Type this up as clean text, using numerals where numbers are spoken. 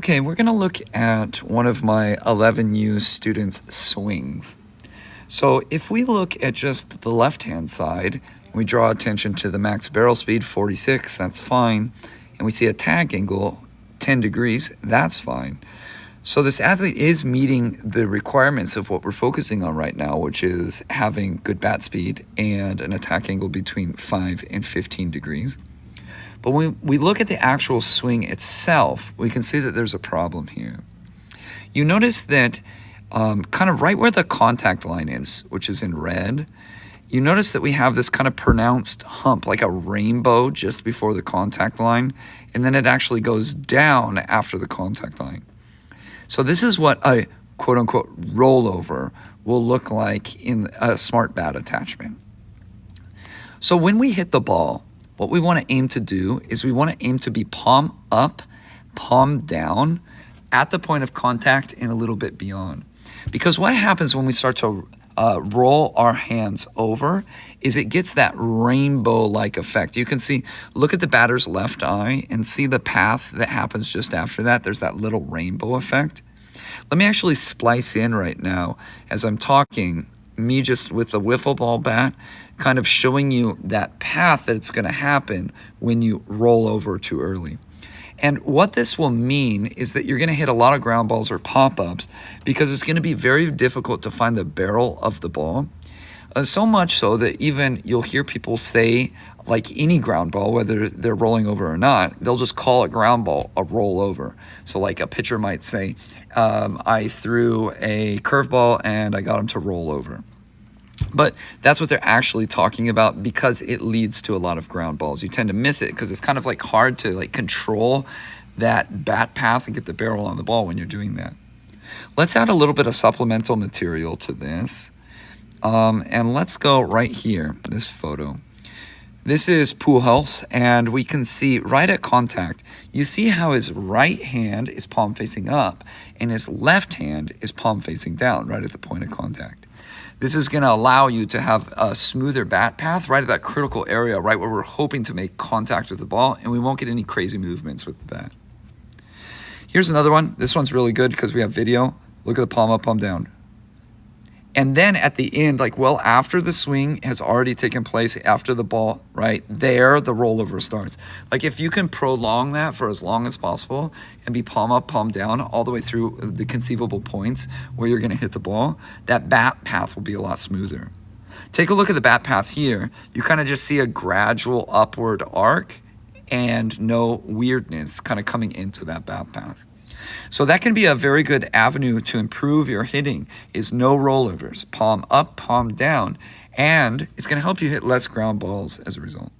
Okay, we're going to look at one of my 11U students' swings. So if we look at just the left-hand side, we draw attention to the max barrel speed, 46, that's fine. And we see a tag angle, 10 degrees, that's fine. So this athlete is meeting the requirements of what we're focusing on right now, which is having good bat speed and an attack angle between 5 and 15 degrees. But when we look at the actual swing itself, we can see that there's a problem here. You notice that kind of right where the contact line is, which is in red, you notice that we have this kind of pronounced hump, like a rainbow just before the contact line, and then it actually goes down after the contact line. So this is what a quote-unquote rollover will look like in a smart bat attachment. So when we hit the ball, what we want to aim to do is we want to aim to be palm up, palm down at the point of contact and a little bit beyond. Because what happens when we start to roll our hands over is it gets that rainbow-like effect. You can see, look at the batter's left eye and see the path that happens just after that. There's that little rainbow effect. Let me actually splice in right now as I'm talking, me just with the wiffle ball bat, kind of showing you that path that it's going to happen when you roll over too early. And what this will mean is that you're going to hit a lot of ground balls or pop-ups because it's going to be very difficult to find the barrel of the ball. So much so that even you'll hear people say, like any ground ball, whether they're rolling over or not, they'll just call a ground ball a rollover. So like a pitcher might say, I threw a curveball and I got him to roll over. But that's what they're actually talking about because it leads to a lot of ground balls. You tend to miss it because it's kind of like hard to like control that bat path and get the barrel on the ball when you're doing that. Let's add a little bit of supplemental material to this. And let's go right here, this photo. This is Pujols, and we can see right at contact, you see how his right hand is palm facing up and his left hand is palm facing down right at the point of contact. This is going to allow you to have a smoother bat path right at that critical area, right where we're hoping to make contact with the ball, and we won't get any crazy movements with the bat. Here's another one. This one's really good because we have video. Look at the palm up, palm down. And then at the end, like well after the swing has already taken place, after the ball, right there, the rollover starts. Like if you can prolong that for as long as possible and be palm up, palm down all the way through the conceivable points where you're going to hit the ball, that bat path will be a lot smoother. Take a look at the bat path here. You kind of just see a gradual upward arc and no weirdness kind of coming into that bat path. So that can be a very good avenue to improve your hitting is no rollovers, palm up, palm down, and it's going to help you hit less ground balls as a result.